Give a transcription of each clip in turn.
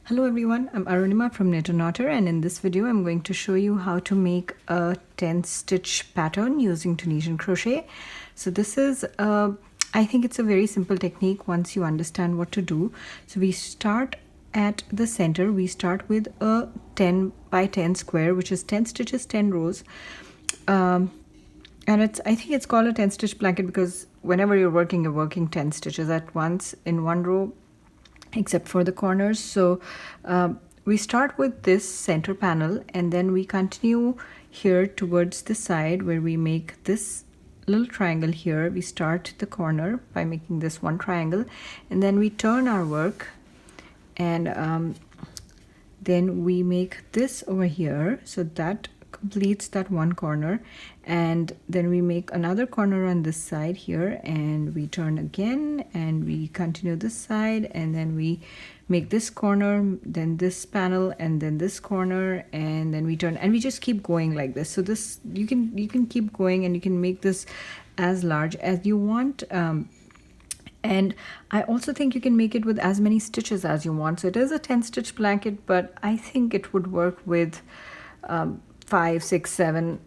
Hello everyone, I'm Arunima from Knit and Otter, and in this video I'm going to show you how to make a 10 stitch pattern using Tunisian crochet. So this is I think it's a very simple technique once you understand what to do. So we start at the center. We start with a 10 by 10 square, which is 10 stitches, 10 rows. And I think it's called a 10 stitch blanket because whenever you're working 10 stitches at once in one row, except for the corners. So we start with this center panel and then we continue here towards the side where we make this little triangle here. We start the corner by making this one triangle and then we turn our work and then we make this over here, so that completes that one corner, and then we make another corner on this side here and we turn again and we continue this side and then we make this corner, then this panel, and then this corner, and then we turn, and we just keep going like this. So this you can keep going and you can make this as large as you want. And I also think you can make it with as many stitches as you want. So it is a 10 stitch blanket, but I think it would work with 5, 6, 7,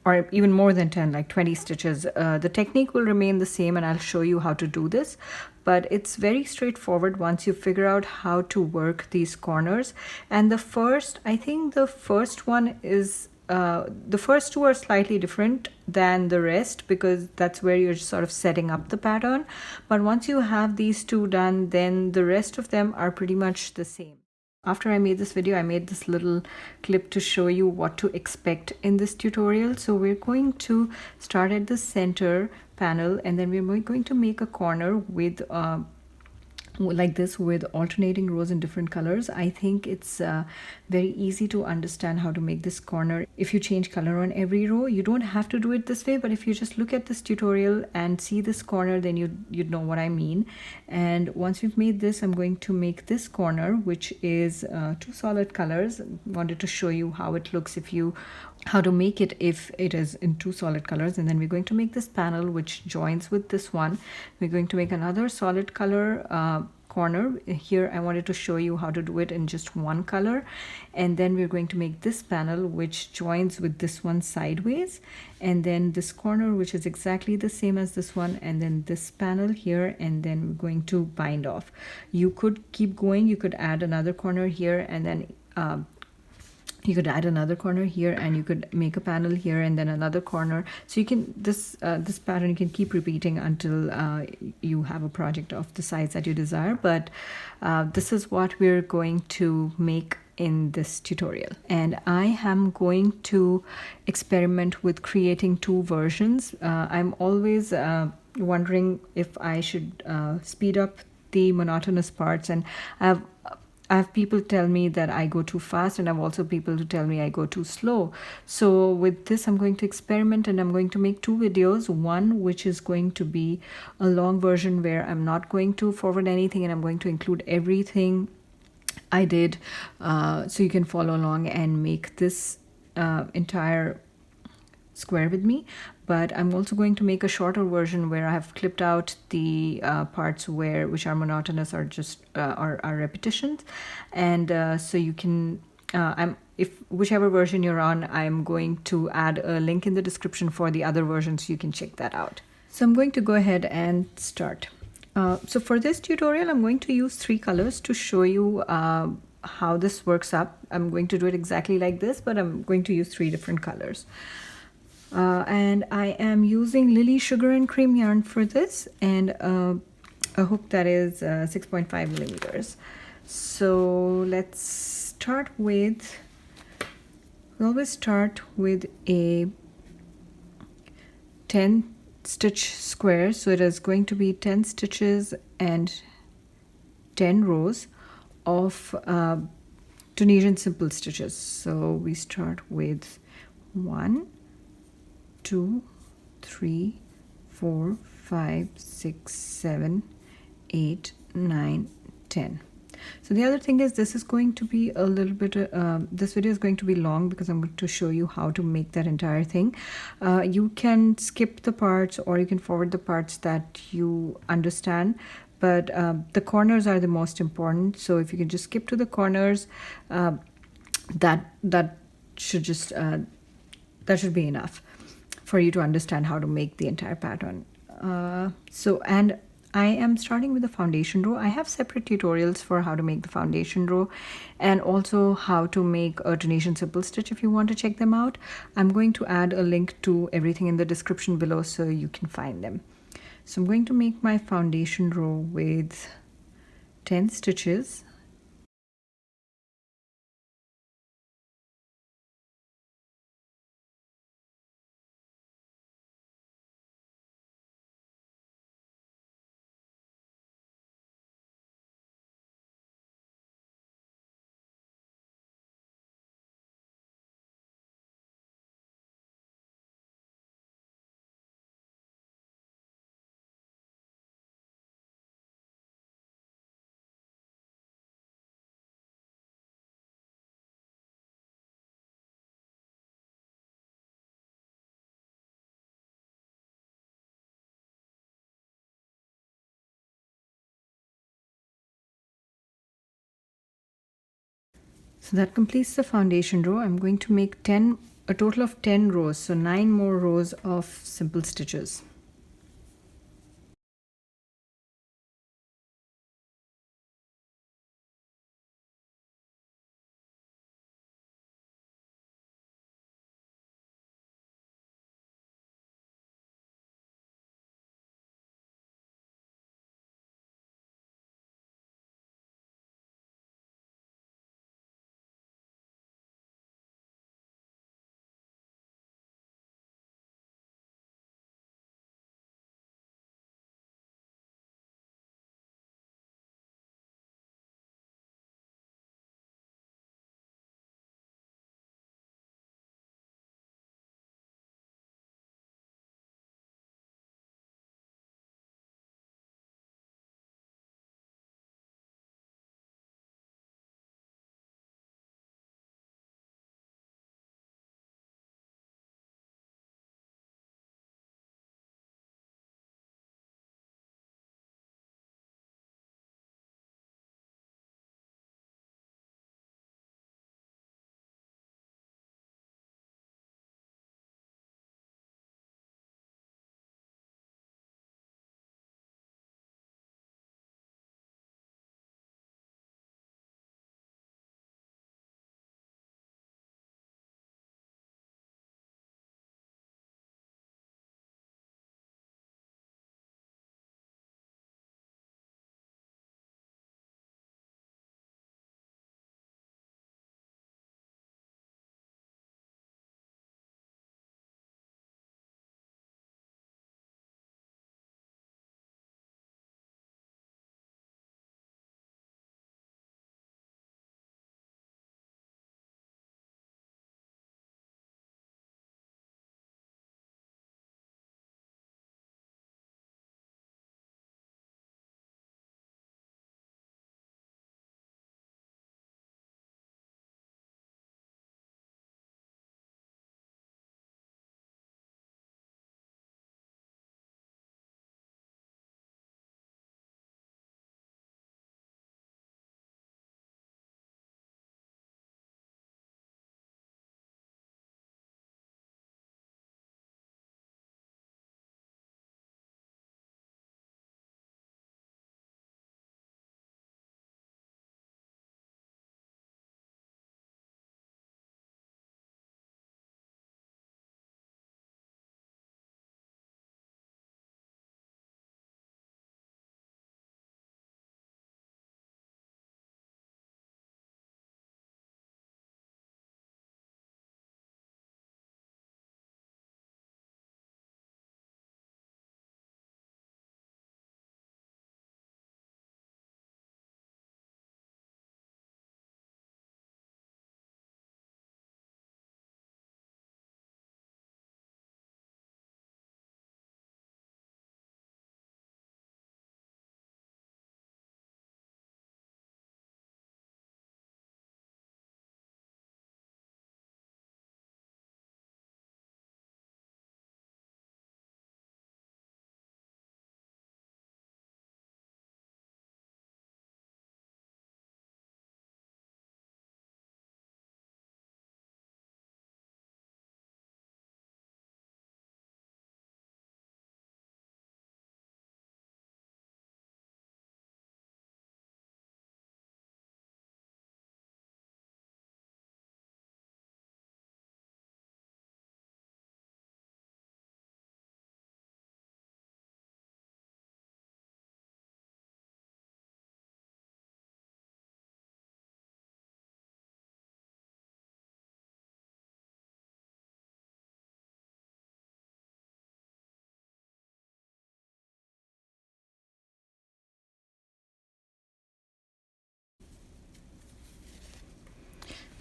or even more than 10, like 20 stitches. The technique will remain the same and I'll show you how to do this, but it's very straightforward once you figure out how to work these corners. And I think the first one is the first two are slightly different than the rest because that's where you're sort of setting up the pattern. But once you have these two done, then the rest of them are pretty much the same. After I made this video, I made this little clip to show you what to expect in this tutorial. So we're going to start at the center panel and then we're going to make a corner with like this with alternating rows in different colors. I think it's very easy to understand how to make this corner if you change color on every row. You don't have to do it this way, but if you just look at this tutorial and see this corner, then you'd know what I mean. And once we've made this, I'm going to make this corner, which is two solid colors. I wanted to show you how it looks how to make it if it is in two solid colors. And then we're going to make this panel which joins with this one. We're going to make another solid color corner here. I wanted to show you how to do it in just one color, and then we're going to make this panel which joins with this one sideways, and then this corner which is exactly the same as this one, and then this panel here, and then we're going to bind off. You could keep going, you could add another corner here, and then you could add another corner here, and you could make a panel here and then another corner. So you can this pattern you can keep repeating until you have a project of the size that you desire. But this is what we're going to make in this tutorial, and I am going to experiment with creating two versions. I'm always wondering if I should speed up the monotonous parts, and I have people tell me that I go too fast, and I have also people who tell me I go too slow. So with this, I'm going to experiment and I'm going to make two videos. One which is going to be a long version where I'm not going to forward anything and I'm going to include everything I did, so you can follow along and make this entire square with me. But I'm also going to make a shorter version where I have clipped out the parts which are monotonous or just are repetitions, and so you can if whichever version you're on, I'm going to add a link in the description for the other version so you can check that out. So I'm going to go ahead and start. So for this tutorial, I'm going to use 3 colors to show you how this works up. I'm going to do it exactly like this, but I'm going to use 3 different colors. And I am using Lily Sugar and Cream yarn for this, and a hook that is 6.5 millimeters. So let's start with, we always start with a 10 stitch square. So it is going to be 10 stitches and 10 rows of Tunisian simple stitches. So we start with 1, 2, 3, 4, 5, 6, 7, 8, 9, 10. So the other thing is, this is going to be a little bit this video is going to be long because I'm going to show you how to make that entire thing. You can skip the parts or you can forward the parts that you understand, but the corners are the most important. So if you can just skip to the corners, that should just that should be enough for you to understand how to make the entire pattern. And I am starting with the foundation row. I have separate tutorials for how to make the foundation row and also how to make a Tunisian simple stitch if you want to check them out. I'm going to add a link to everything in the description below so you can find them. So I'm going to make my foundation row with 10 stitches. So that completes the foundation row. I'm going to make a total of 10 rows, so 9 more rows of simple stitches.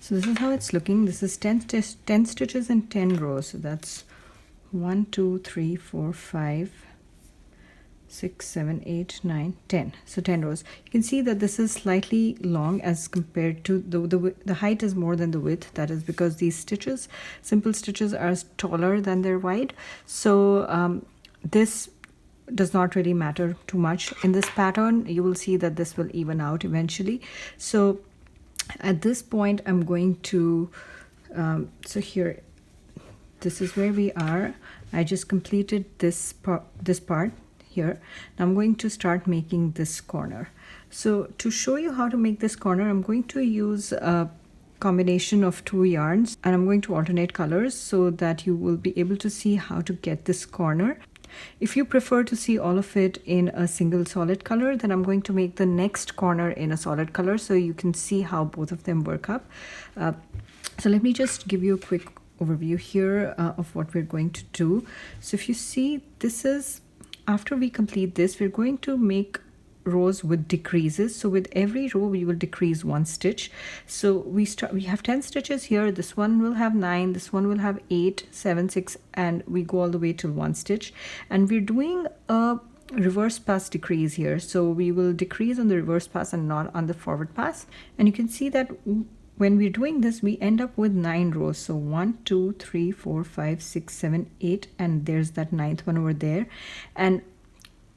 So this is how it's looking. This is 10 stitches and 10 rows. So that's 1, 2, 3, 4, 5, 6, 7, 8, 9, 10. So 10 rows. You can see that this is slightly long as compared to the height is more than the width. That is because these stitches, simple stitches, are taller than they're wide. So this does not really matter too much. In this pattern, you will see that this will even out eventually. So at this point, I'm going to, so here, this is where we are. I just completed this part here. Now I'm going to start making this corner. So to show you how to make this corner, I'm going to use a combination of 2 yarns, and I'm going to alternate colors so that you will be able to see how to get this corner. If you prefer to see all of it in a single solid color, then I'm going to make the next corner in a solid color so you can see how both of them work up. So let me just give you a quick overview here of what we're going to do. So if you see, this is, after we complete this, we're going to make rows with decreases. So with every row we will decrease 1 stitch. So we have 10 stitches here. This one will have 9, this one will have 8, 7, 6, and we go all the way till 1 stitch. And we're doing a reverse pass decrease here. So we will decrease on the reverse pass and not on the forward pass. And you can see that when we're doing this, we end up with 9 rows. So 1, 2, 3, 4, 5, 6, 7, 8, and there's that 9th one over there. And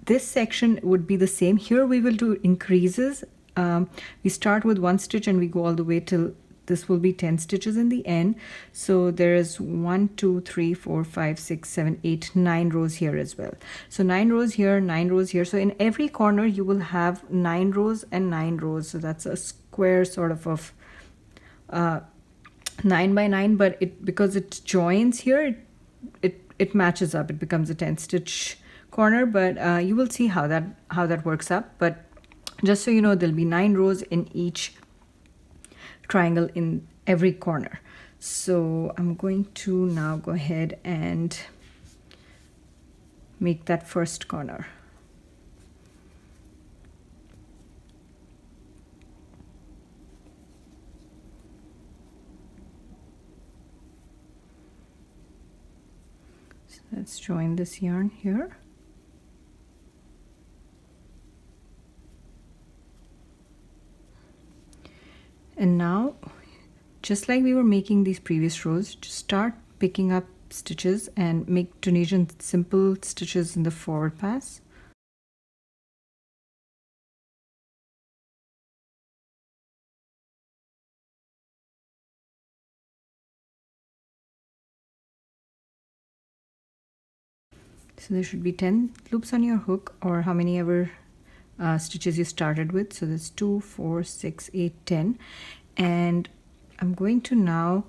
this section would be the same. Here we will do increases. We start with 1 stitch and we go all the way till this will be 10 stitches in the end. So there is 1, 2, 3, 4, 5, 6, 7, 8, 9 rows here as well. So 9 rows here, 9 rows here. So in every corner you will have 9 rows and 9 rows. So that's a square sort of 9 by 9, but because it joins here, it matches up. It becomes a 10 stitch corner, but you will see how that works up. But just so you know, there'll be 9 rows in each triangle in every corner. So I'm going to now go ahead and make that first corner. So let's join this yarn here. And now, just like we were making these previous rows, just start picking up stitches and make Tunisian simple stitches in the forward pass. So there should be 10 loops on your hook, or how many ever stitches you started with. So there's 2, 4, 6, 8, 10. And I'm going to now,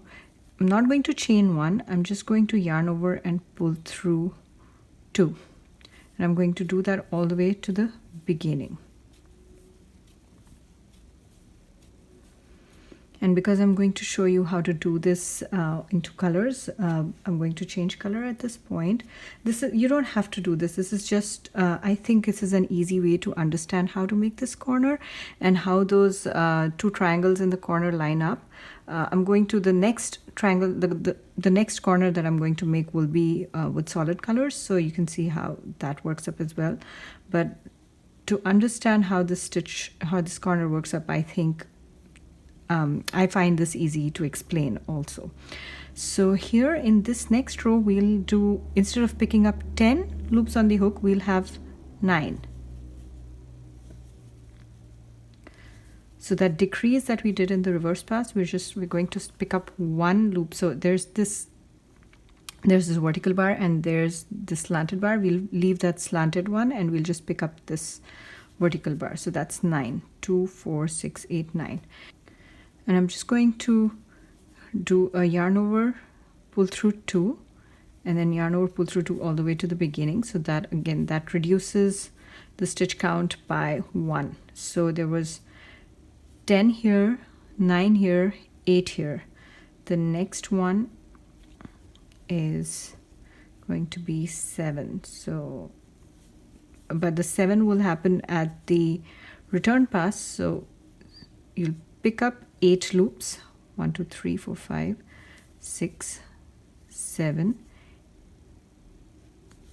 I'm not going to chain 1, I'm just going to yarn over and pull through 2. And I'm going to do that all the way to the beginning. And because I'm going to show you how to do this into colors, I'm going to change color at this point. You don't have to do this. This is just, I think this is an easy way to understand how to make this corner and how those 2 triangles in the corner line up. I'm going to the next triangle, the next corner that I'm going to make will be with solid colors, so you can see how that works up as well. But to understand how this corner works up, I think I find this easy to explain also. So here in this next row, we'll do, instead of picking up 10 loops on the hook, we'll have 9. So that decrease that we did in the reverse pass, we're going to pick up 1 loop. So there's this vertical bar and there's this slanted bar. We'll leave that slanted one and we'll just pick up this vertical bar. So that's 9. 2, 4, 6, 8, 9. And I'm just going to do a yarn over, pull through 2, and then yarn over, pull through 2 all the way to the beginning. So that, again, that reduces the stitch count by 1. So there was 10 here, 9 here, 8 here. The next one is going to be 7. So, but the 7 will happen at the return pass. So you'll pick up 8 loops, 1 2 3 4 5 6 7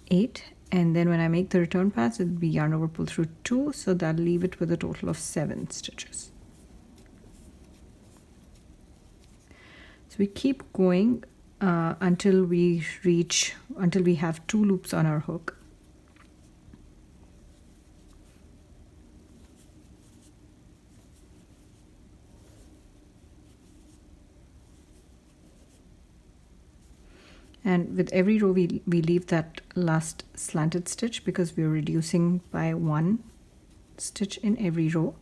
8, and then when I make the return pass, it'll be yarn over, pull through 2, so that'll leave it with a total of 7 stitches. So we keep going until we have 2 loops on our hook. And with every row we leave that last slanted stitch because we're reducing by 1 stitch in every row.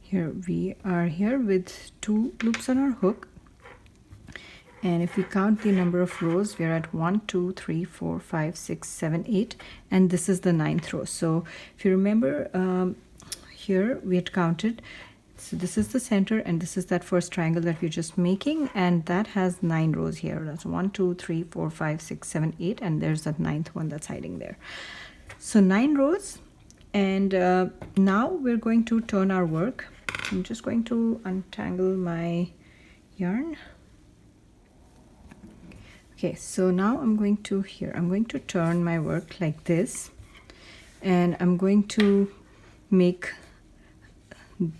Here we are here with 2 loops on our hook, and if we count the number of rows, we are at 1 2 3 4 5 6 7 8, and this is the 9th row. So if you remember, here we had counted, so this is the center and this is that first triangle that we're just making, and that has 9 rows here. That's 1 2 3 4 5 6 7 8, and there's that 9th one that's hiding there. So 9 rows, and now we're going to turn our work. I'm just going to untangle my yarn. Okay, so now I'm going to turn my work like this, and I'm going to make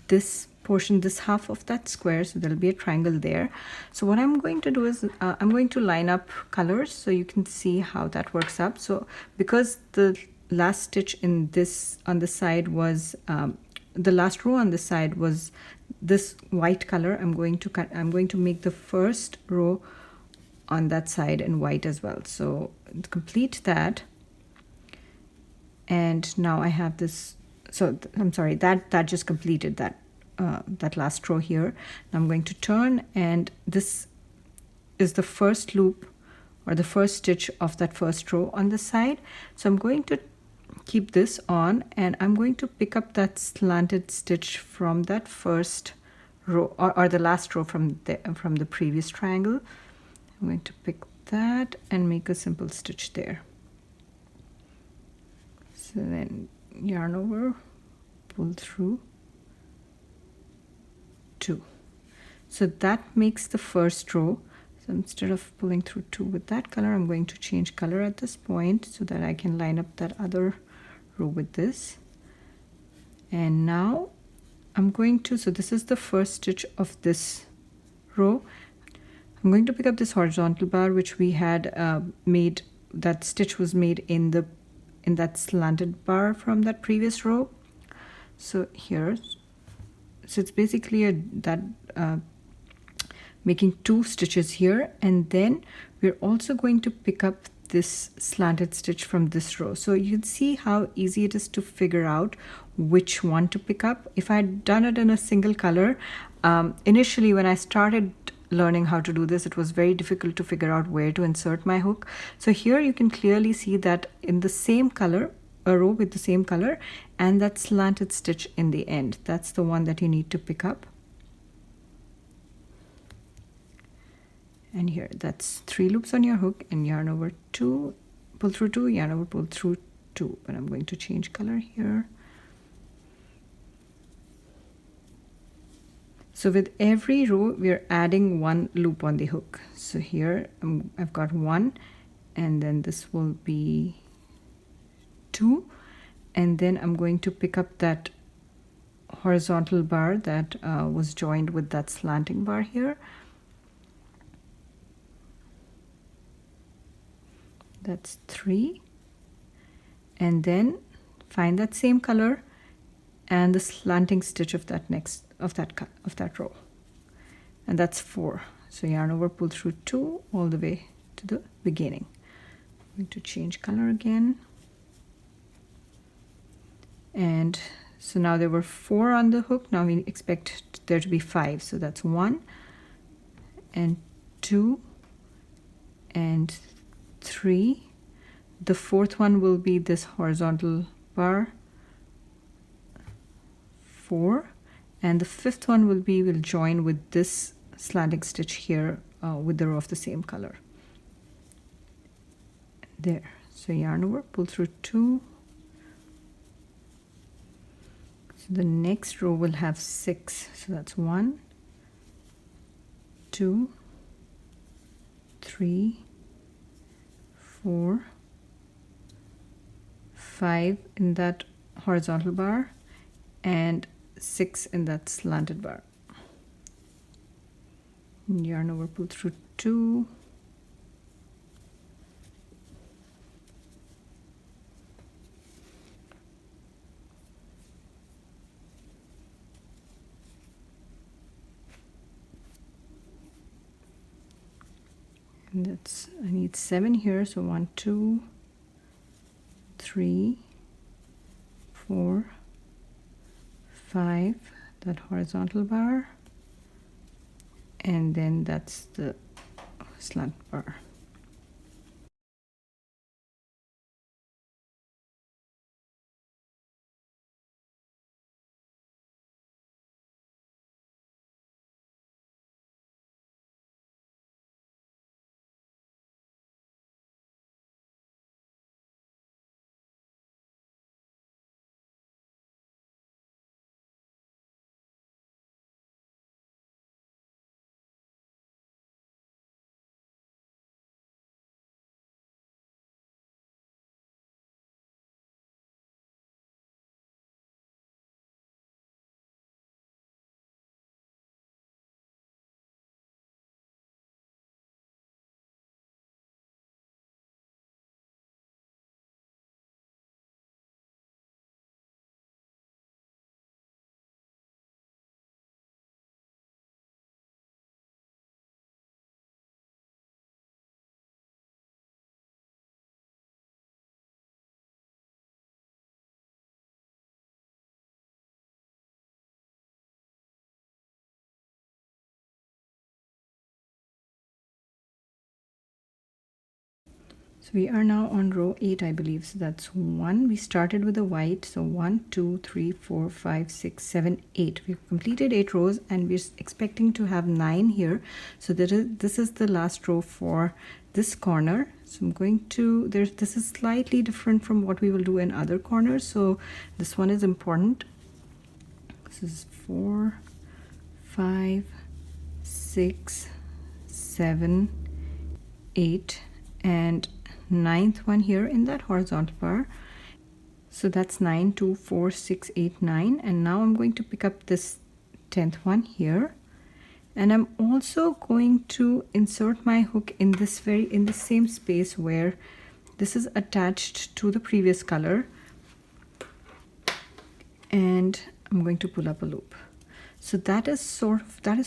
this portion, this half of that square, so there'll be a triangle there. So what I'm going to do is I'm going to line up colors so you can see how that works up. So because the last stitch in this on the side was the last row on the side was this white color, I'm going to make the first row on that side in white as well. So complete that, and now I have this. So I'm sorry, that just completed that that last row here. Now I'm going to turn, and this is the first loop or the first stitch of that first row on the side. So I'm going to keep this on, and I'm going to pick up that slanted stitch from that first row or the last row from the previous triangle. I'm going to pick that and make a simple stitch there. So then yarn over, pull through 2. So that makes the first row. So instead of pulling through 2 with that color, I'm going to change color at this point so that I can line up that other row with this. And now I'm going to, so this is the first stitch of this row. I'm going to pick up this horizontal bar which we had made, that stitch was made in that slanted bar from that previous row. So here, so it's basically making 2 stitches here, and then we're also going to pick up this slanted stitch from this row. So you can see how easy it is to figure out which one to pick up. If I had done it in a single color, initially when I started learning how to do this, it was very difficult to figure out where to insert my hook. So here you can clearly see that in the same color, a row with the same color, and that slanted stitch in the end, that's the one that you need to pick up. And here, that's 3 loops on your hook, and yarn over 2, pull through 2, yarn over, pull through 2. But I'm going to change color here. So with every row we're adding one loop on the hook. So here I've got one, and then this will be 2, and then I'm going to pick up that horizontal bar that was joined with that slanting bar here. That's 3, and then find that same color and the slanting stitch of that row, and that's 4. So yarn over, pull through 2 all the way to the beginning. I'm going to change color again, and so now there were 4 on the hook. Now we expect there to be 5. So that's 1 and 2 and 3. The 4th one will be this horizontal bar, 4, and the 5th one will join with this slanting stitch here with the row of the same color. There. So yarn over, pull through 2. So the next row will have 6. So that's 1, 2, 3, 4, 5 in that horizontal bar, and 6 in that slanted bar. Yarn over, pull through 2. And that's, I need 7 here, so 1, 2, 3, 4, 5, that horizontal bar, and then that's the slant bar. So we are now on row 8, I believe. So that's 1. We started with a white. So 1, 2, 3, 4, 5, 6, 7, 8. We've completed 8 rows, and we're expecting to have 9 here. So this is the last row for this corner. So I'm going to, this is slightly different from what we will do in other corners. So this one is important. This is 4, 5, 6, 7, 8, and 9th one here in that horizontal bar. So that's 9, 2, 4, 6, 8, 9, and now I'm going to pick up this 10th one here, and I'm also going to insert my hook in the same space where this is attached to the previous color, and I'm going to pull up a loop. So that is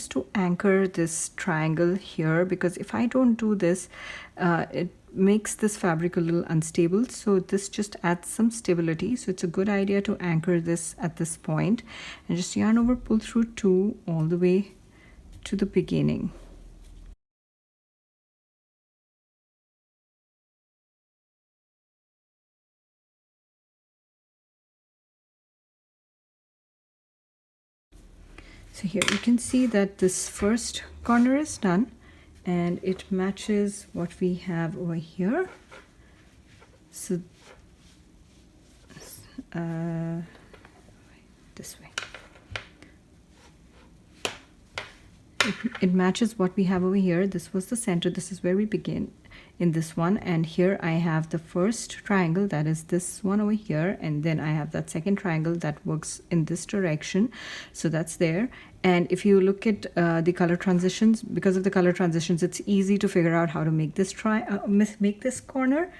to anchor this triangle here, because if I don't do this, it makes this fabric a little unstable. So this just adds some stability. So it's a good idea to anchor this at this point, and just yarn over, pull through 2 all the way to the beginning. So here you can see that this first corner is done, and it matches what we have over here. So this way. it matches what we have over here. This was the center. This is where we begin in this one, and here I have the first triangle, that is this one over here, and then I have that second triangle that works in this direction, so that's there. And if you look at the color transitions, because of the color transitions, it's easy to figure out how to make this make this corner.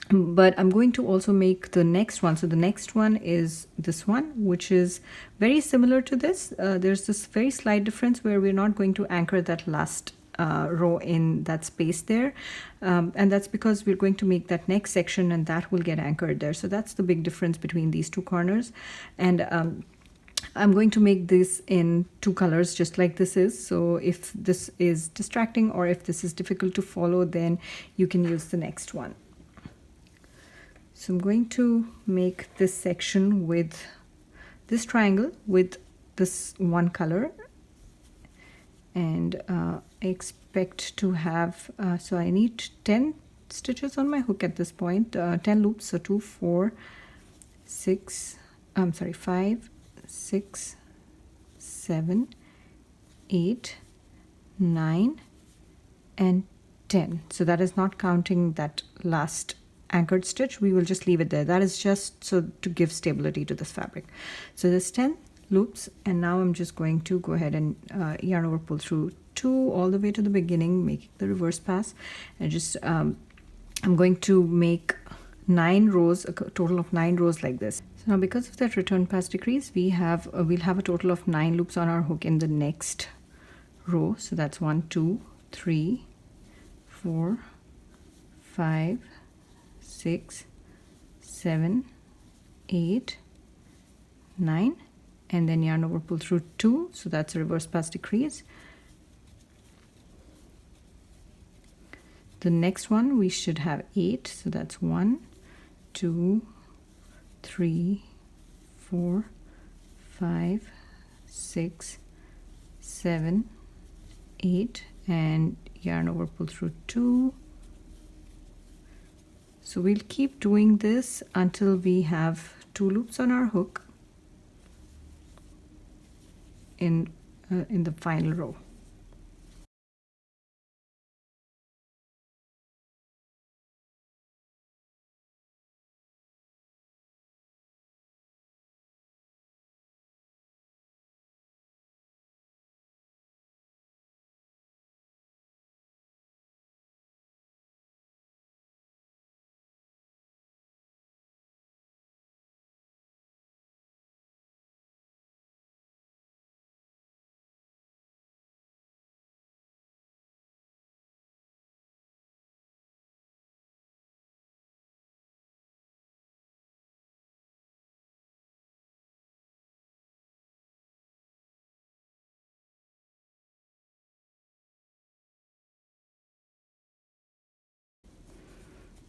But I'm going to also make the next one. So the next one is this one, which is very similar to this. There's this very slight difference where we're not going to anchor that last row in that space there, and that's because we're going to make that next section and that will get anchored there. So that's the big difference between these two corners. And I'm going to make this in two colors just like this is. So if this is distracting or if this is difficult to follow, then you can use the next one. So I'm going to make this section with this triangle with this one color, and I expect to have, so I need 10 stitches on my hook at this point, 10 loops, so 2, 4, 6, 5, 6, 7, 8, 9, and 10. So that is not counting that last anchored stitch. We will just leave it there. That is just so to give stability to this fabric. So there's 10 loops, and now I'm just going to go ahead and yarn over, pull through 2 all the way to the beginning, making the reverse pass, and just I'm going to make 9 rows, a total of 9 rows like this. So now because of that return pass decrease, we'll have a total of 9 loops on our hook in the next row. So that's 1, 2, 3, 4, 5, 6, 7, 8, 9, and then yarn over, pull through 2, so that's a reverse pass decrease. The next one we should have 8, so that's 1, 2, 3, 4, 5, 6, 7, 8, and yarn over, pull through 2. So we'll keep doing this until we have 2 loops on our hook in the final row.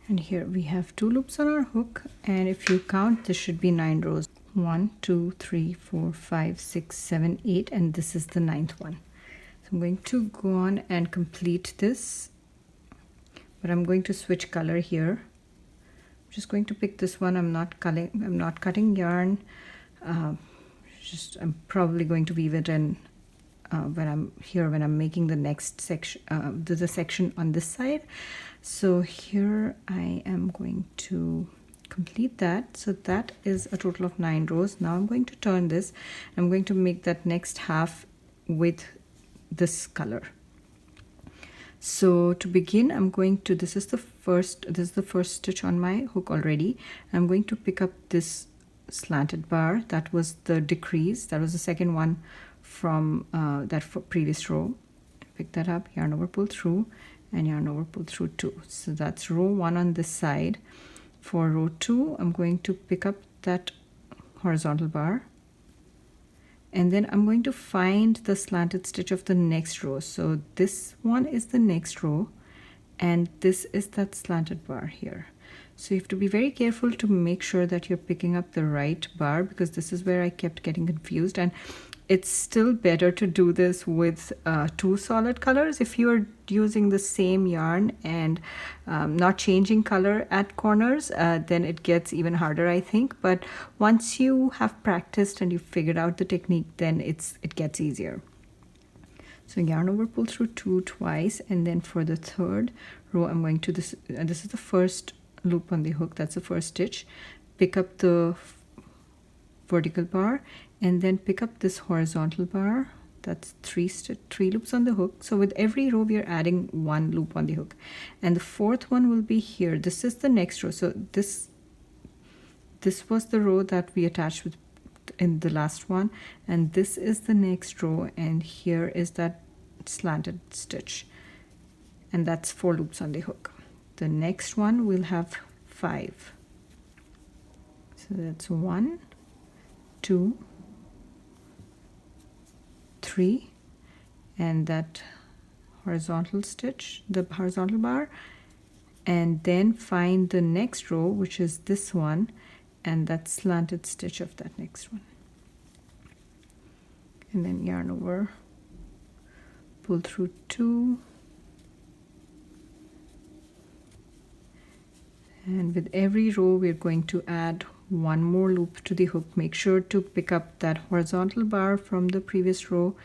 And here we have 2 loops on our hook, and if you count, this should be 9 rows. 1, 2, 3, 4, 5, 6, 7, 8, and this is the 9th one. So I'm going to go on and complete this, but I'm going to switch color here. I'm just going to pick this one. I'm not cutting yarn. I'm probably going to weave it in when I'm making the next section, the section on this side. So here I am going to complete that. So that is a total of 9 rows. Now I'm going to turn this. I'm going to make that next half with this color. So to begin, I'm going to, this is the first stitch on my hook already. I'm going to pick up this slanted bar. That was the decrease. That was the second one from that previous row. Pick that up, yarn over, pull through, and yarn over, pull through 2. So that's row 1 on this side. For row 2, I'm going to pick up that horizontal bar, and then I'm going to find the slanted stitch of the next row. So this one is the next row, and this is that slanted bar here. So you have to be very careful to make sure that you're picking up the right bar, because this is where I kept getting confused. And it's still better to do this with 2 solid colors. If you're using the same yarn and not changing color at corners, then it gets even harder, I think. But once you have practiced and you've figured out the technique, then it gets easier. So yarn over, pull through 2 twice, and then for the third row I'm going to this is the first loop on the hook, that's the first stitch. Pick up the vertical bar and then pick up this horizontal bar. That's three loops on the hook. So with every row we are adding 1 loop on the hook, and the fourth one will be here. This is the next row. So this was the row that we attached with in the last one, and this is the next row, and here is that slanted stitch, and that's 4 loops on the hook. The next one will have 5. So that's 1, 2, 3, and that horizontal stitch, the horizontal bar, and then find the next row, which is this one, and that slanted stitch of that next one, and then yarn over, pull through 2, and with every row we're going to add 1 more loop to the hook. Make sure to pick up that horizontal bar from the previous row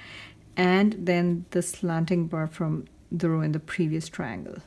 and then the slanting bar from the row in the previous triangle.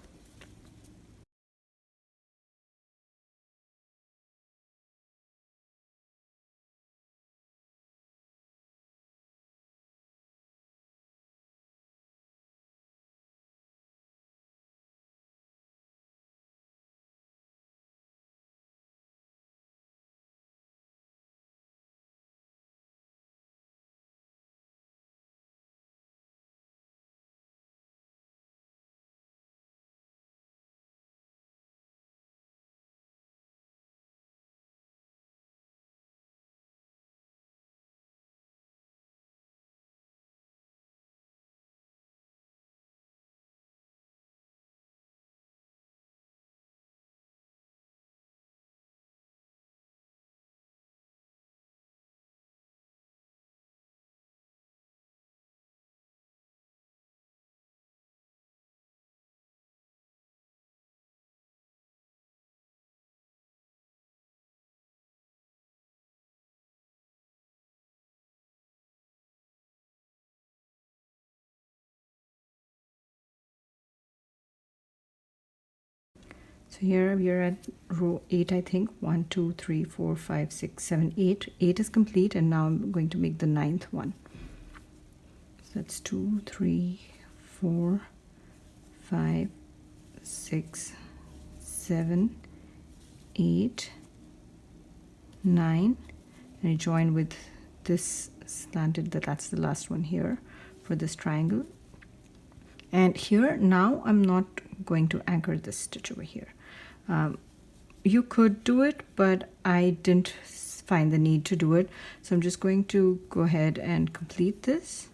So here we are at row 8, I think. 1, 2, 3, 4, 5, 6, 7, 8. 8 is complete, and now I'm going to make the 9th one. So that's 2, 3, 4, 5, 6, 7, 8, 9, and I join with this slanted, that's the last one here for this triangle. And here now I'm not going to anchor this stitch over here. You could do it, but I didn't find the need to do it, so I'm just going to go ahead and complete this.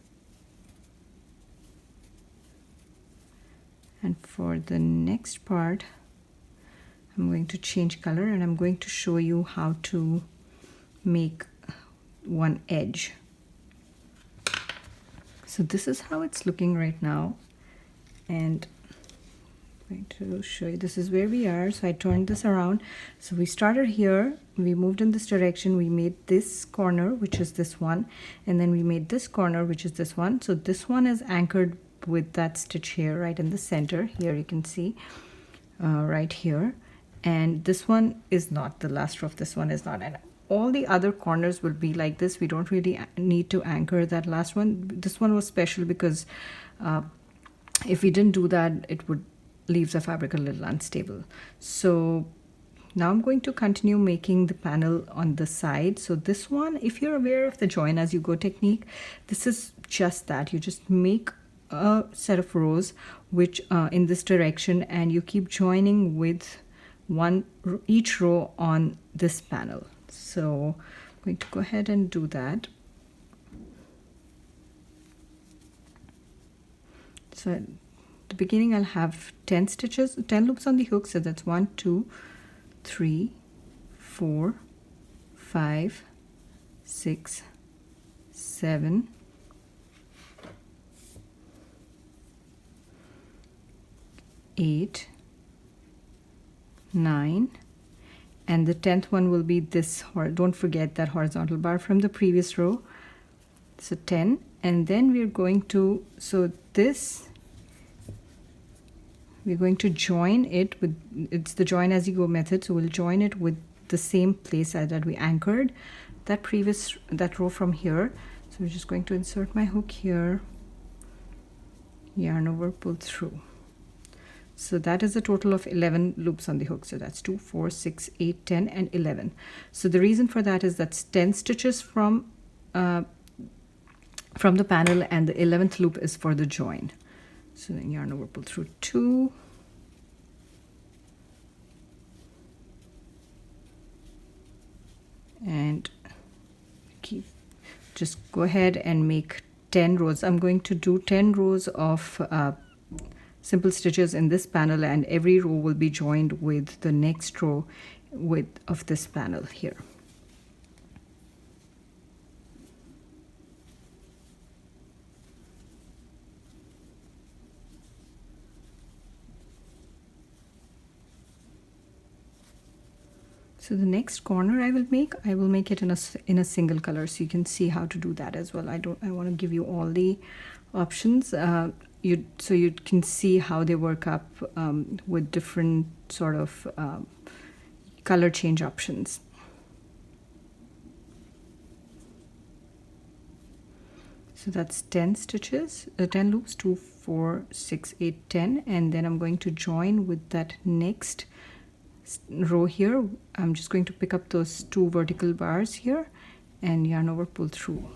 And for the next part I'm going to change color, and I'm going to show you how to make one edge. So this is how it's looking right now, and I'm going to show you, this is where we are. So I turned this around. So we started here, we moved in this direction, we made this corner, which is this one, and then we made this corner, which is this one. So this one is anchored with that stitch here right in the center. Here you can see right here, and this one is not, the last row of this one is not, and all the other corners will be like this. We don't really need to anchor that last one. This one was special because if we didn't do that, it would leave the fabric a little unstable. So now I'm going to continue making the panel on the side. So this one, if you're aware of the join as you go technique, this is just that. You just make a set of rows which in this direction, and you keep joining with each row on this panel. So I'm going to go ahead and do that. So at the beginning I'll have 10 stitches, 10 loops on the hook. So that's 1, 2, 3, 4, 5, 6, 7, 8, 9, and the 10th one will be this, don't forget that horizontal bar from the previous row. So 10, and then we're going to, we're going to join it with, it's the join as you go method, so we'll join it with the same place that we anchored that row from here. So we're just going to insert my hook here, yarn over, pull through. So that is a total of 11 loops on the hook. So that's 2, 4, 6, 8, 10, and 11. So the reason for that is that's 10 stitches from the panel, and the 11th loop is for the join. So then yarn over, pull through 2, and just go ahead and make 10 rows. I'm going to do 10 rows of simple stitches in this panel, and every row will be joined with the next row of this panel here. So the next corner I will make it in a single color, so you can see how to do that as well. I want to give you all the options so you can see how they work up with different sort of color change options. So that's 10 stitches, 10 loops, 2, 4, 6, 8, 10, and then I'm going to join with that next row here. I'm just going to pick up those 2 vertical bars here and yarn over, pull through.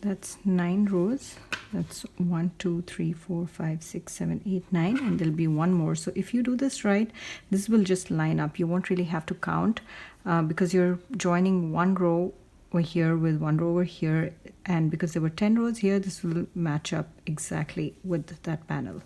That's 9 rows. That's 1 2 3 4 5 6 7 8 9, and there'll be one more. So if you do this right, this will just line up. You won't really have to count because you're joining one row over here with one row over here, and because there were 10 rows here, this will match up exactly with that panel.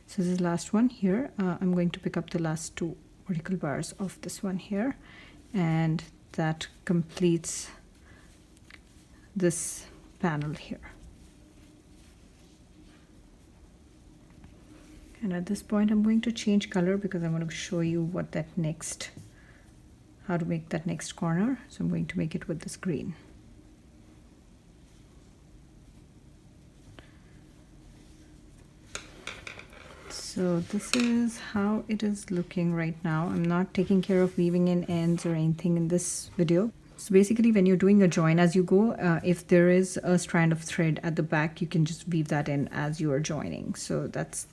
So this is the last one here. I'm going to pick up the last 2 vertical bars of this one here, and that completes this panel here. And at this point I'm going to change color because I want to show you what that next, how to make that next corner. So I'm going to make it with this green. So this is how it is looking right now. I'm not taking care of weaving in ends or anything in this video. So basically when you're doing a join as you go, if there is a strand of thread at the back, you can just weave that in as you are joining. So that's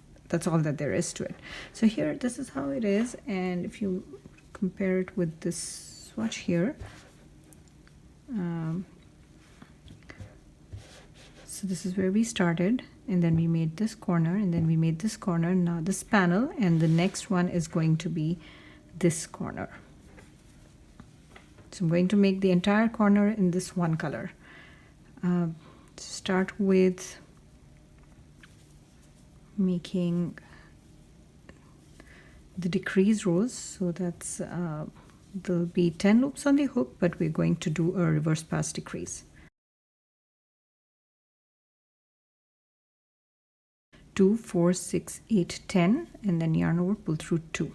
all that there is to it. So here, this is how it is. And if you compare it with this swatch here, so this is where we started, and then we made this corner, and then we made this corner, now this panel, and the next one is going to be this corner. So I'm going to make the entire corner in this one color. Start with making the decrease rows. So that's there'll be 10 loops on the hook, but we're going to do a reverse pass decrease. 2 4 6 8 10, and then yarn over, pull through 2.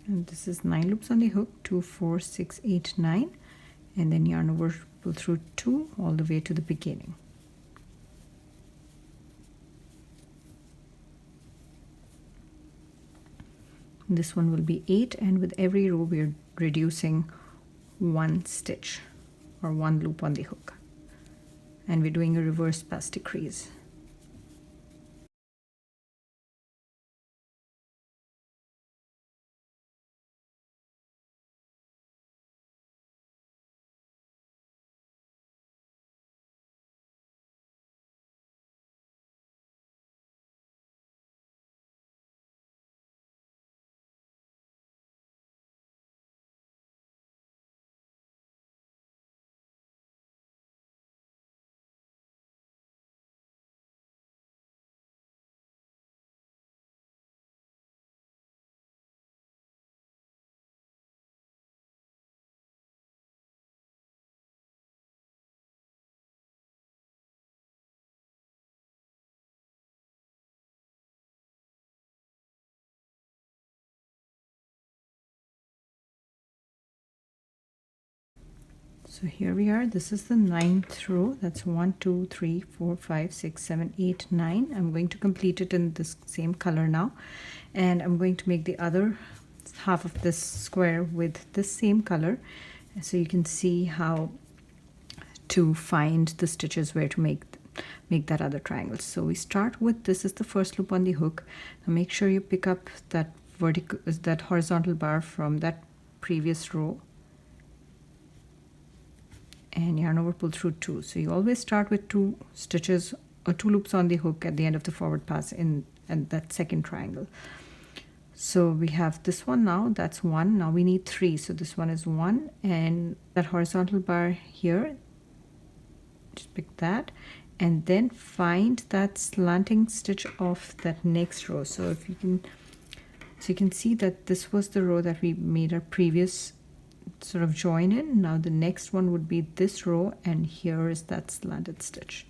And this is 9 loops on the hook, 2 4 6 8 9, and then yarn over, pull through 2 all the way to the beginning. This one will be 8, and with every row we are reducing 1 stitch or 1 loop on the hook, and we're doing a reverse pass decrease. So here we are, this is the 9th row. That's 1 2 3 4 5 6 7 8 9. I'm going to complete it in this same color now, and I'm going to make the other half of this square with this same color, so you can see how to find the stitches where to make that other triangle. So we start with, this is the first loop on the hook. Now make sure you pick up that horizontal bar from that previous row, and yarn over, pull through 2. So you always start with 2 stitches or 2 loops on the hook at the end of the forward pass in that second triangle. So we have this one now, that's 1. Now we need 3, so this one is 1, and that horizontal bar here, just pick that, and then find that slanting stitch of that next row. So if you can see that this was the row that we made our previous sort of join in. Now the next one would be this row, and here is that slanted stitch,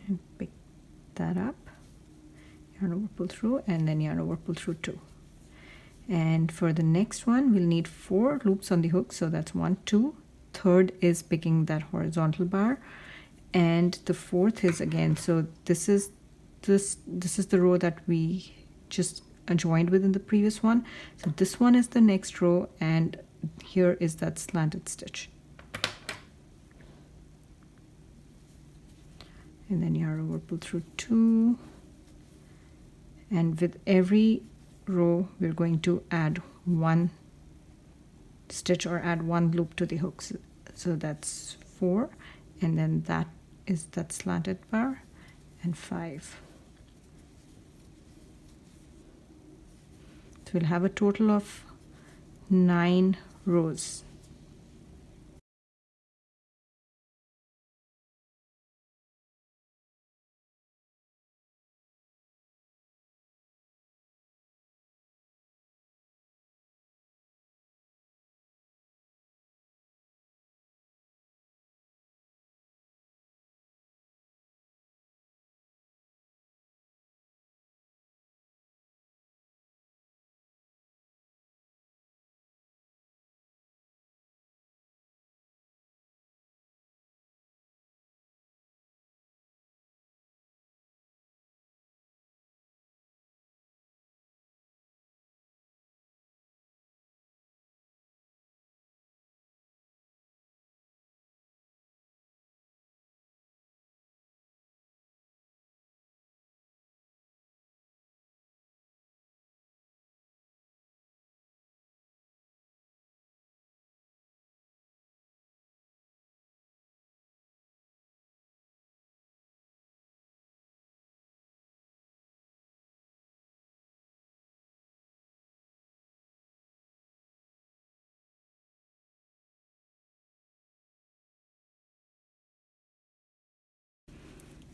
and pick that up, yarn over, pull through, and then yarn over, pull through 2. And for the next one we'll need 4 loops on the hook, so that's 1, 2. Third is picking that horizontal bar, and the fourth is again, so this is the row that we just joined with in the previous one, so this one is the next row, and here is that slanted stitch, and then yarn over, pull through 2, and with every row we're going to add 1 stitch or add 1 loop to the hooks, so that's 4, and then that is that slanted bar, and 5. So we'll have a total of 9 rows.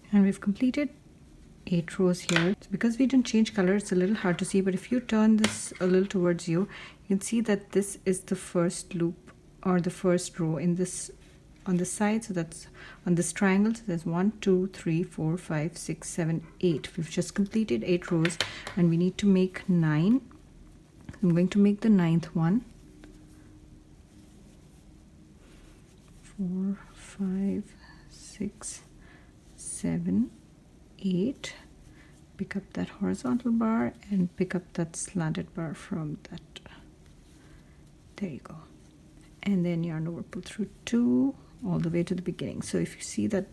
And we've completed 8 rows here. So because we didn't change color, it's a little hard to see, but if you turn this a little towards you, you can see that this is the first loop or the first row in this on the side. So that's on this triangle. So there's 1, 2, 3, 4, 5, 6, 7, 8. We've just completed 8 rows and we need to make 9. I'm going to make the 9th one. 4, 5, 6, 7, 8. Pick up that horizontal bar and pick up that slanted bar from that. There you go. And then yarn over, pull through 2 all the way to the beginning. So if you see that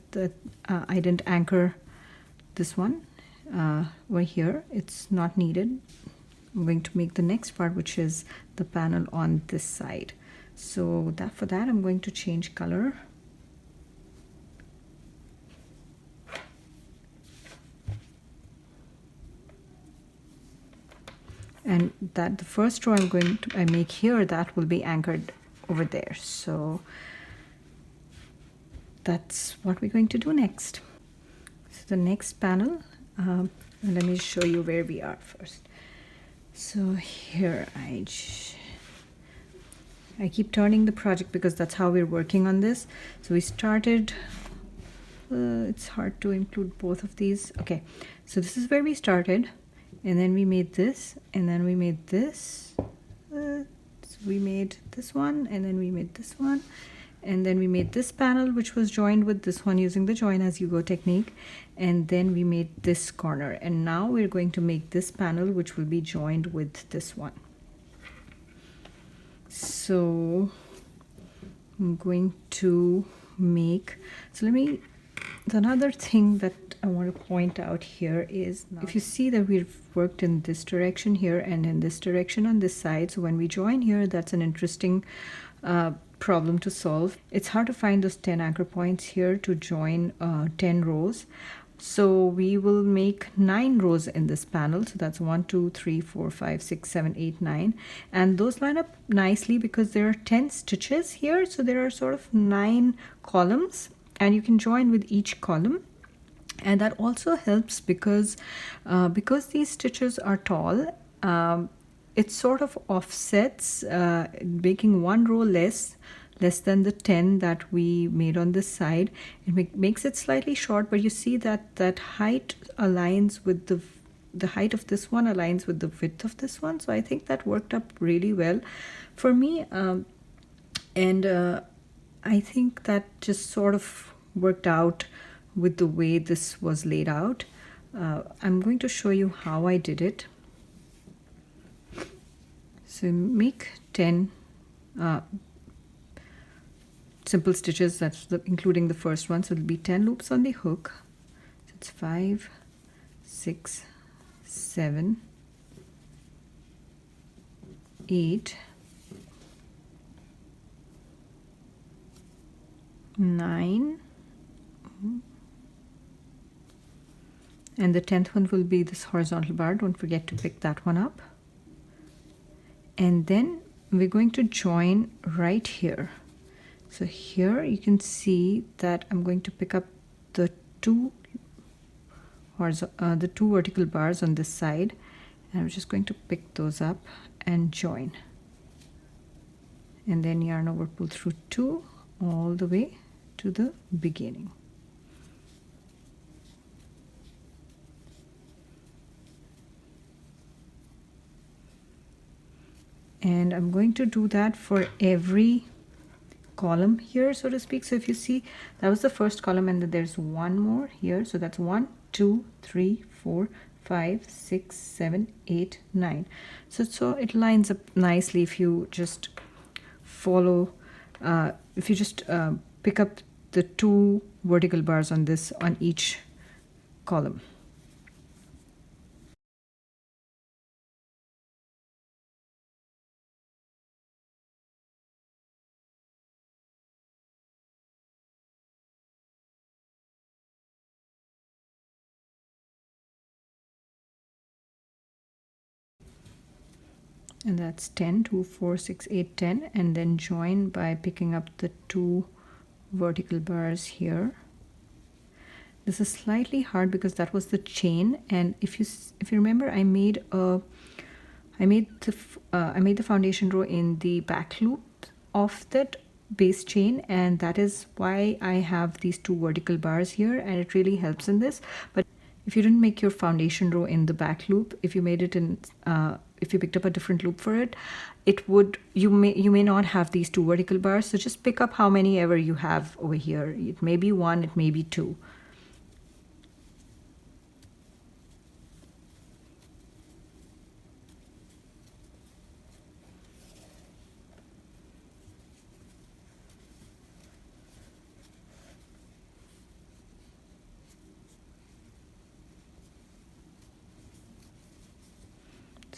I didn't anchor this one over here, it's not needed. I'm going to make the next part, which is the panel on this side. So for that I'm going to change color. And that the first row I make here, that will be anchored over there. So that's what we're going to do next. So the next panel, let me show you where we are first. So here I keep turning the project because that's how we're working on this. So we started, it's hard to include both of these. Okay, so this is where we started, and then we made this, and then we made this. So we made this one, and then we made this one, and then we made this panel, which was joined with this one using the join as you go technique, and then we made this corner, and now we're going to make this panel, which will be joined with this one. So I'm going to make, another thing that I want to point out here is, if you see that we've worked in this direction here and in this direction on this side, so when we join here, that's an interesting problem to solve. It's hard to find those 10 anchor points here to join 10 rows. So we will make 9 rows in this panel. So that's 1, 2, 3, 4, 5, 6, 7, 8, 9. And those line up nicely because there are 10 stitches here. So there are sort of 9 columns, and you can join with each column. And that also helps because these stitches are tall, it sort of offsets, making one row less than the 10 that we made on this side. It makes it slightly short, but you see that height aligns with the height of this one aligns with the width of this one, so I think that worked up really well for me. And I think that just sort of worked out with the way this was laid out. I'm going to show you how I did it. So make 10 simple stitches, that's including the first one, so it'll be 10 loops on the hook. So it's 5, 6, 7, 8, 9, and the 10th one will be this horizontal bar. Don't forget to pick that one up. And then we're going to join right here. So here you can see that I'm going to pick up the two vertical bars on this side, and I'm just going to pick those up and join, and then yarn over, pull through 2 all the way to the beginning. And I'm going to do that for every column here, so to speak. So if you see, that was the first column, and then there's one more here, so that's 1, 2, 3, 4, 5, 6, 7, 8, 9. So it lines up nicely if you just follow, if you just pick up the 2 vertical bars on each column. And that's 10, 2, 4, 6, 8, 10, and then join by picking up the 2 vertical bars here. This is slightly hard because that was the chain, and if you remember, I made the foundation row in the back loop of that base chain, and that is why I have these 2 vertical bars here, and it really helps in this. But if you didn't make your foundation row in the back loop, if you made it in if you picked up a different loop for it, you may not have these 2 vertical bars. So just pick up how many ever you have over here. It may be 1, it may be 2.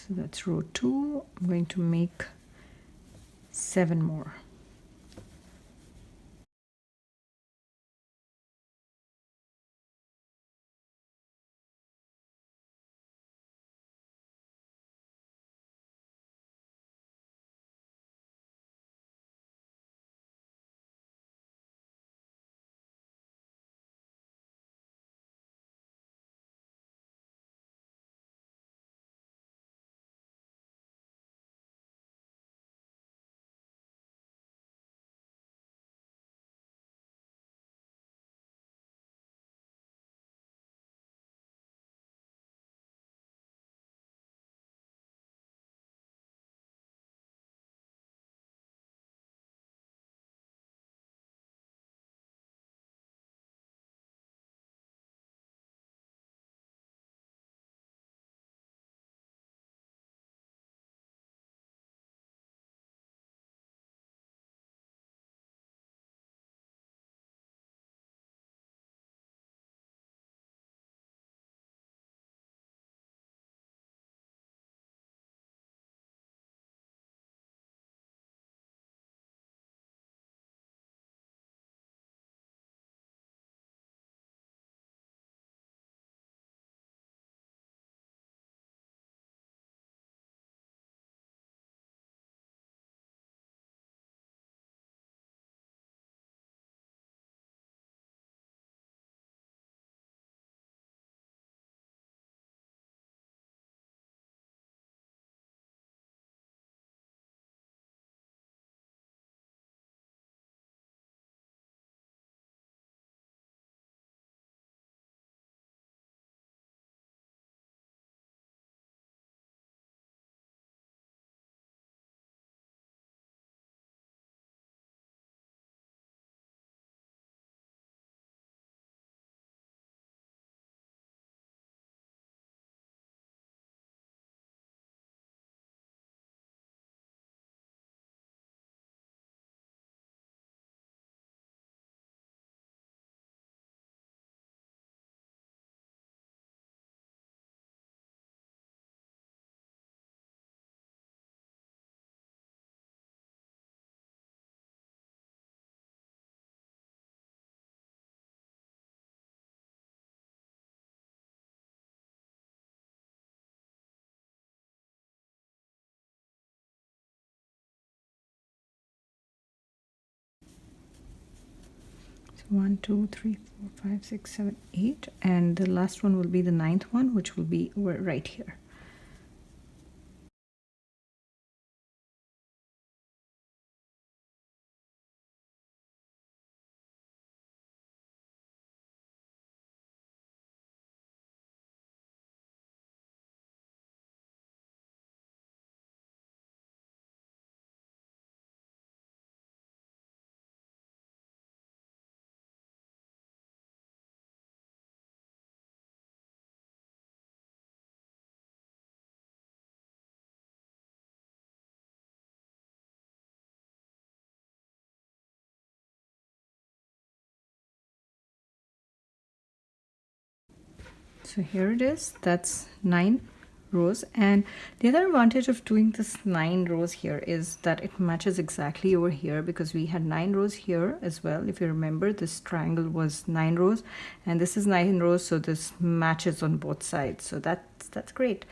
So that's row 2. I'm going to make 7 more. 1, 2, 3, 4, 5, 6, 7, 8, and the last one will be the ninth one, which will be right here. So here it is. That's 9 rows, and the other advantage of doing this 9 rows here is that it matches exactly over here, because we had 9 rows here as well. If you remember, this triangle was 9 rows and this is 9 rows, so this matches on both sides, so that's great.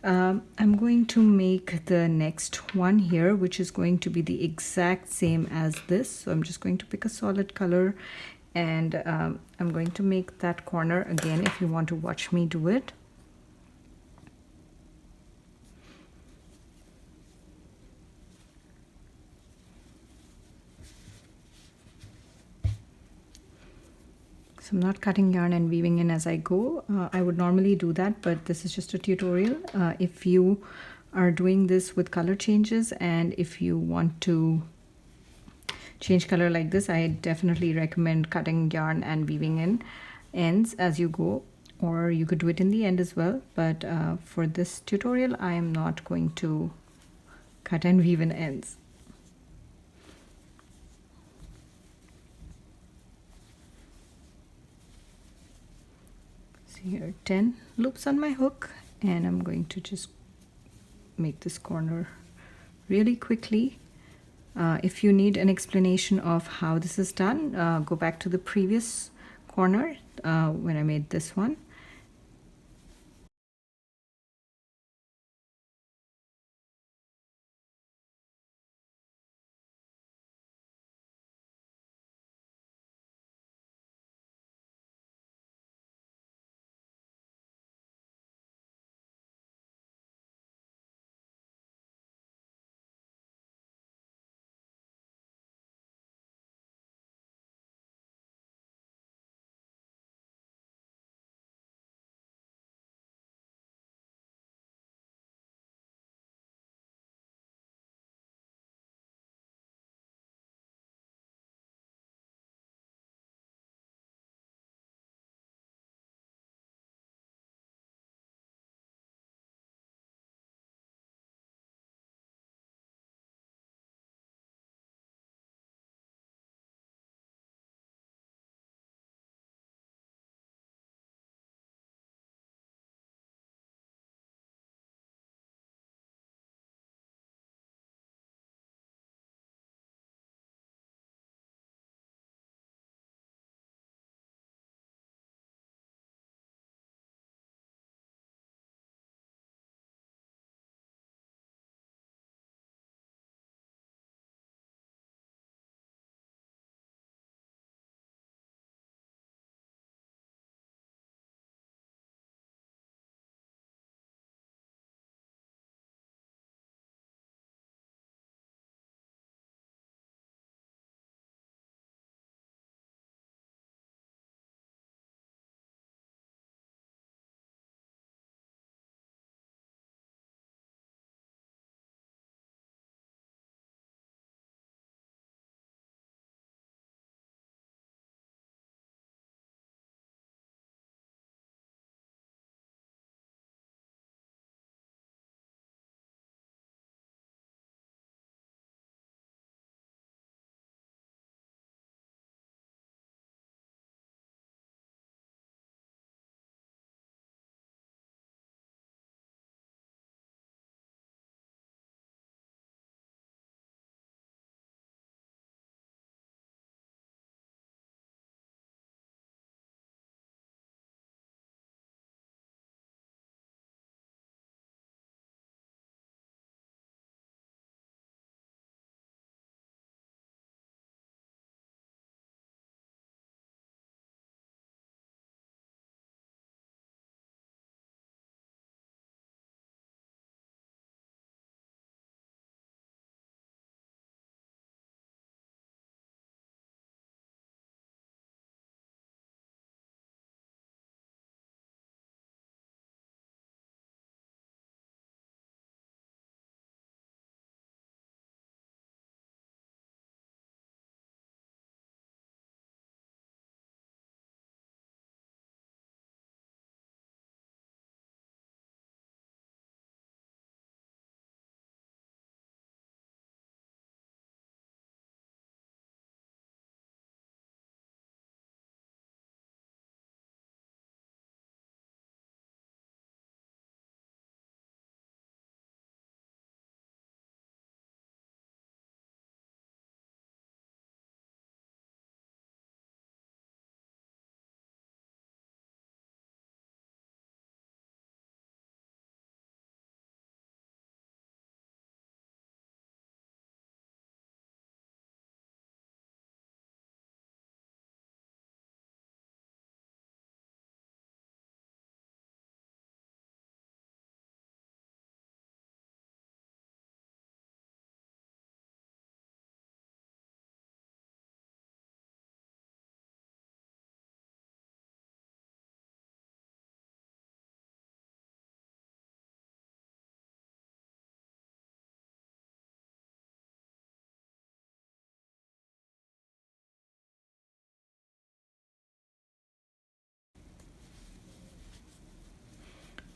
I'm going to make the next one here, which is going to be the exact same as this. So I'm just going to pick a solid color, and I'm going to make that corner again if you want to watch me do it. So I'm not cutting yarn and weaving in as I go. I would normally do that, but this is just a tutorial. If you are doing this with color changes, and if you want to change color like this, I definitely recommend cutting yarn and weaving in ends as you go, or you could do it in the end as well. But for this tutorial, I am not going to cut and weave in ends. Here 10 loops on my hook, and I'm going to just make this corner really quickly. If you need an explanation of how this is done, go back to the previous corner when I made this one.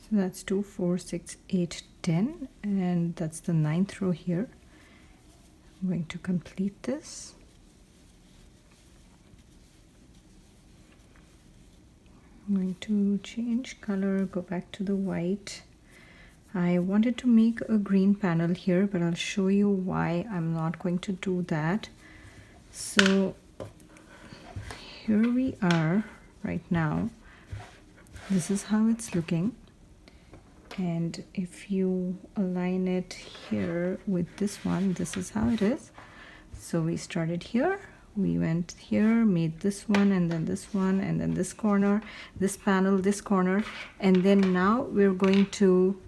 So that's 2, 4, 6, 8, 10, and that's the 9th row here. I'm going to complete this. I'm going to change color, go back to the white. I wanted to make a green panel here, but I'll show you why I'm not going to do that. So here we are right now. This is how it's looking. And if you align it here with this one, this is how it is. So we started here, we went here, made this one, and then this one, and then this corner, this panel, this corner, and then now we're going to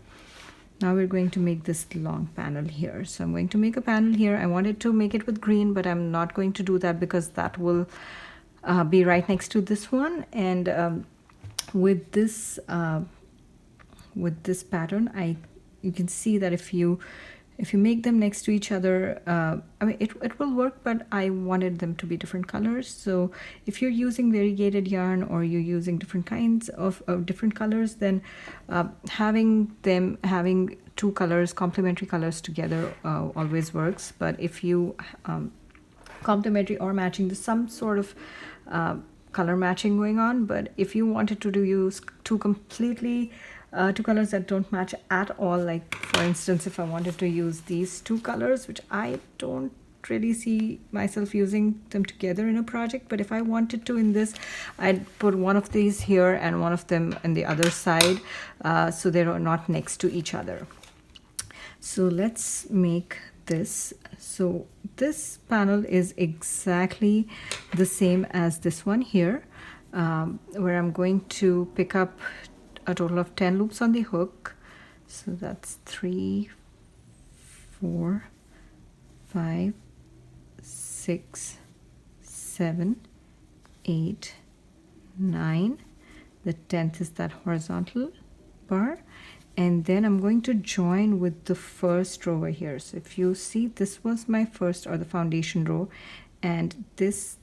make this long panel here. So I'm going to make a panel here. I wanted to make it with green, but I'm not going to do that because that will be right next to this one. And with this pattern, you can see that if you make them next to each other, I mean it will work, but I wanted them to be different colors. So if you're using variegated yarn or you're using different kinds of different colors, then having two colors, complementary colors together always works. But if you complementary or matching, there's some sort of color matching going on. But if you wanted to use two colors that don't match at all, like for instance, if I wanted to use these two colors, which I don't really see myself using them together in a project, but if I wanted to in this, I'd put one of these here and one of them on the other side, so they're not next to each other. So let's make this. So this panel is exactly the same as this one here, where I'm going to pick up a total of 10 loops on the hook. So that's 3, 4, 5, 6, 7, 8, 9. The 10th is that horizontal bar, and then I'm going to join with the first row over here. So if you see, this was my first, or the foundation row, and these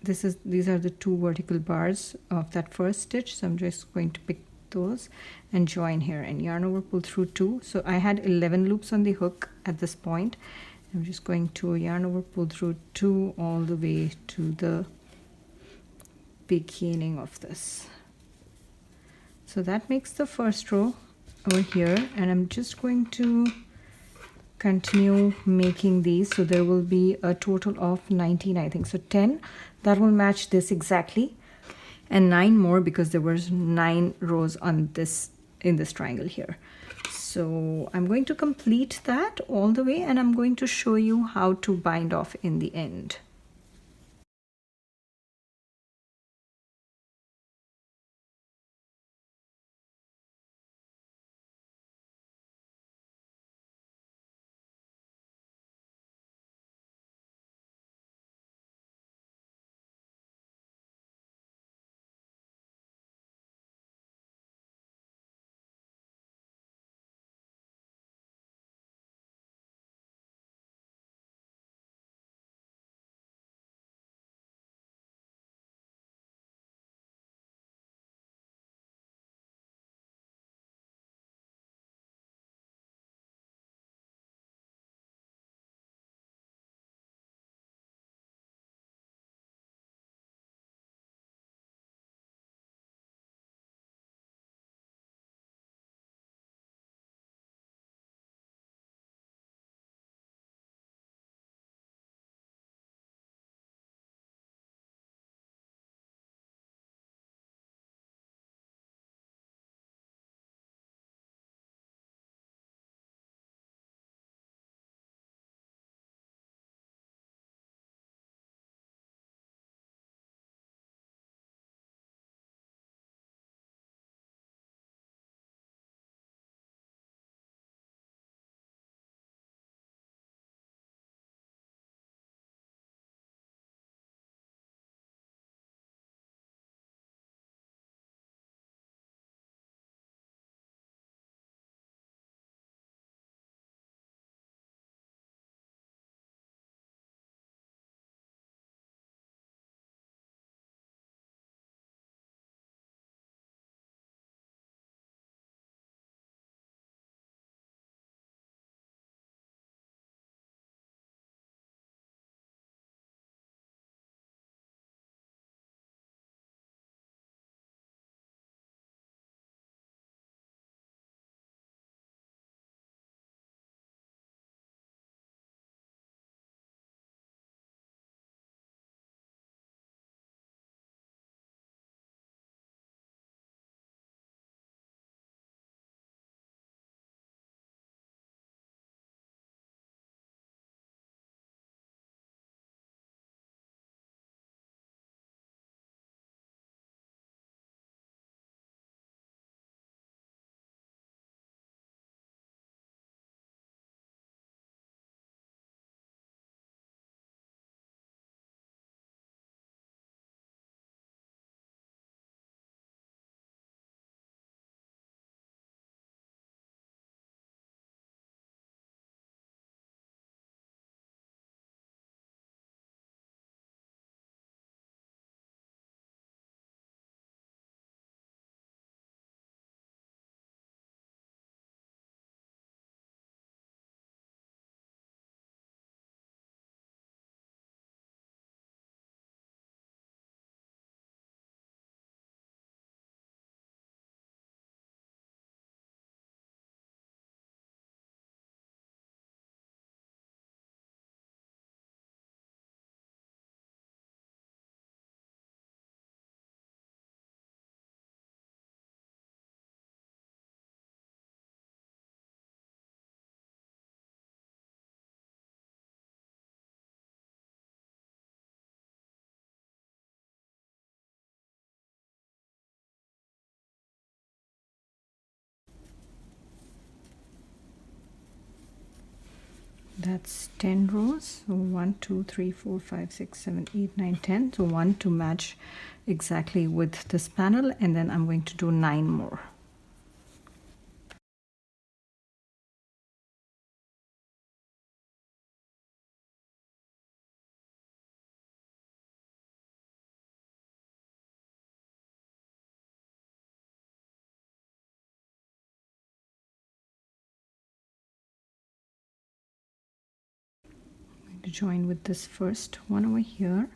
are the two vertical bars of that first stitch. So I'm just going to pick those and join here and yarn over, pull through 2. So I had 11 loops on the hook at this point. I'm just going to yarn over, pull through 2 all the way to the beginning of this. So that makes the first row over here, and I'm just going to continue making these. So there will be a total of 19, I think. So 10 that will match this exactly, and 9 more because there was 9 rows on this in this triangle here. So I'm going to complete that all the way, and I'm going to show you how to bind off in the end. that's 10 rows. So 1 2 3 4 5 6 7 8 9 10. So 1 to match exactly with this panel, and then I'm going to do 9 more. I'm going to join with this first one over here.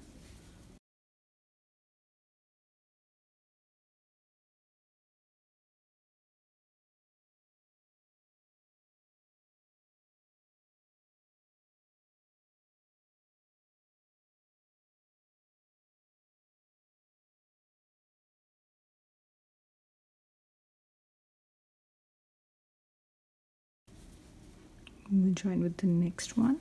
We'll join with the next one.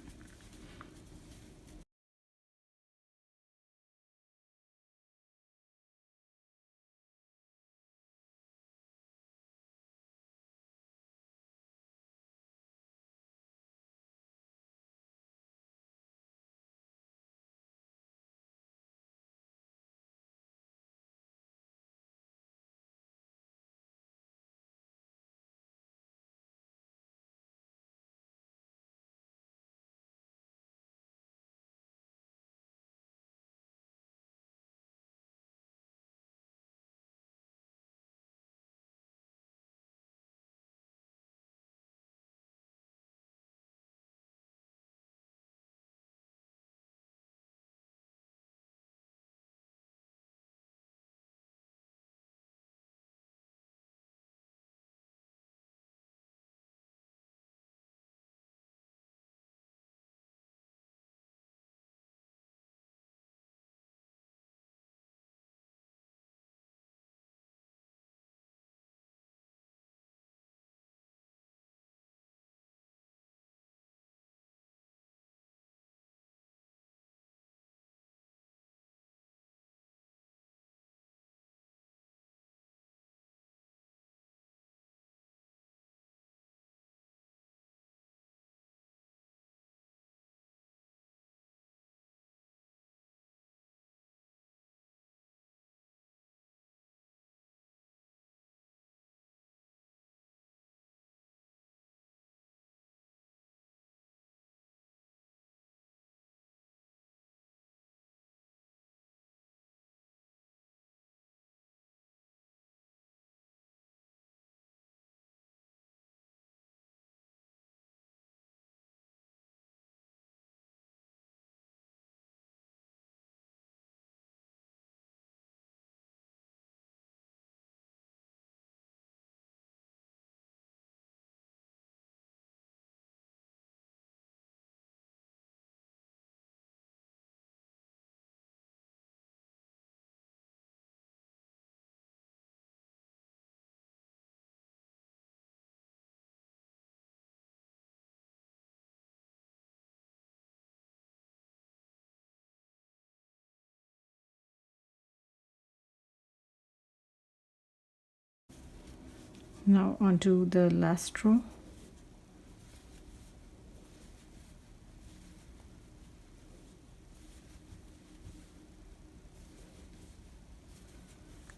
Now onto the last row.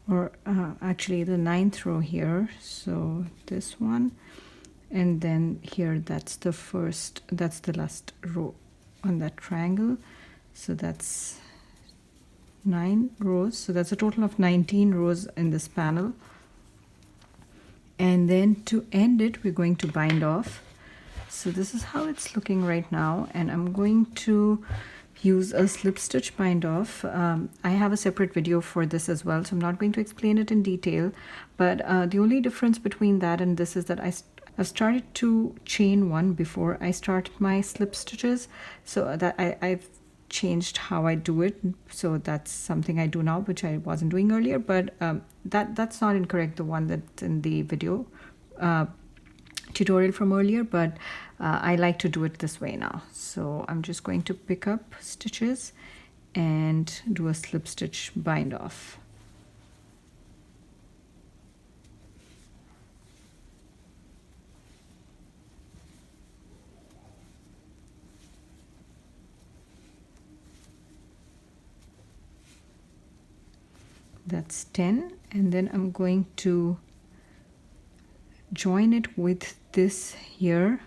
Or actually the 9th row here. So this one, and then here that's the last row on that triangle. So that's 9 rows. So that's a total of 19 rows in this panel. And then to end it, we're going to bind off. So this is how it's looking right now, and I'm going to use a slip stitch bind off. I have a separate video for this as well, so I'm not going to explain it in detail, but the only difference between that and this is that I've started to chain one before I start my slip stitches, so that I've changed how I do it. So that's something I do now, which I wasn't doing earlier, but that's not incorrect, the one that's in the video tutorial from earlier, but I like to do it this way now. So I'm just going to pick up stitches and do a slip stitch bind off. that's 10, and then I'm going to join it with this here.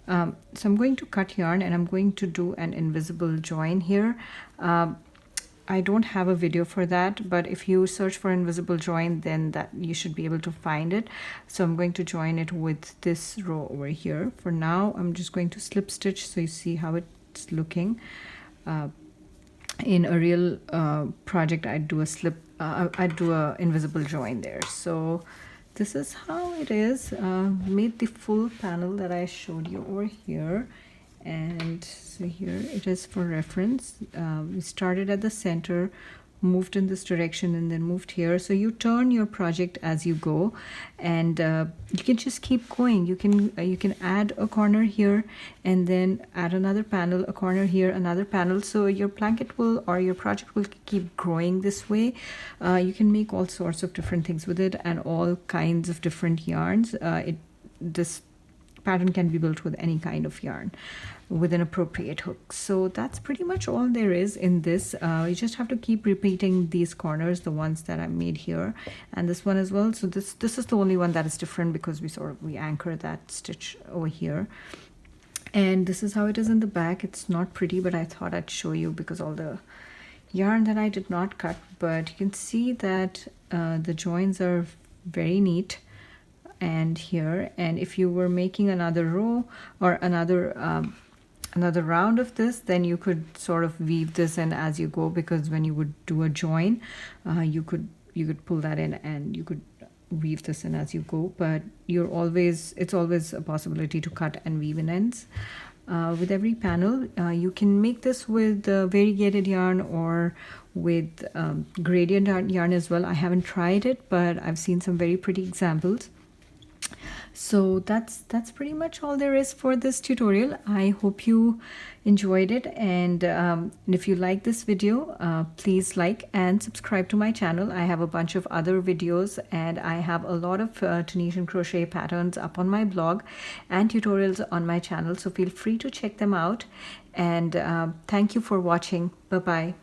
So I'm going to cut yarn and I'm going to do an invisible join here. I don't have a video for that, but if you search for invisible join, then that you should be able to find it. So I'm going to join it with this row over here. For now, I'm just going to slip stitch so you see how it's looking. In a real project, I'd do a invisible join there. So this is how it is. Made the full panel that I showed you over here, and so here it is for reference. We started at the center, moved in this direction, and then moved here. So you turn your project as you go, and you can just keep going. You can add a corner here, and then add another panel, a corner here, another panel. So your blanket will, or your project will keep growing this way. You can make all sorts of different things with it, and all kinds of different yarns. This pattern can be built with any kind of yarn with an appropriate hook. So that's pretty much all there is in this. You just have to keep repeating these corners, the ones that I made here, and this one as well. So this is the only one that is different because we anchor that stitch over here. And this is how it is in the back. It's not pretty, but I thought I'd show you because all the yarn that I did not cut, but you can see that the joins are very neat. And here, and if you were making another row or another round of this, then you could sort of weave this in as you go, because when you would do a join, you could pull that in and you could weave this in as you go. But it's always a possibility to cut and weave in ends. With every panel, you can make this with variegated yarn or with gradient yarn as well. I haven't tried it, but I've seen some very pretty examples. So that's pretty much all there is for this tutorial. I hope you enjoyed it, and if you like this video, please like and subscribe to my channel. I have a bunch of other videos, and I have a lot of Tunisian crochet patterns up on my blog and tutorials on my channel, so feel free to check them out. And thank you for watching. Bye bye.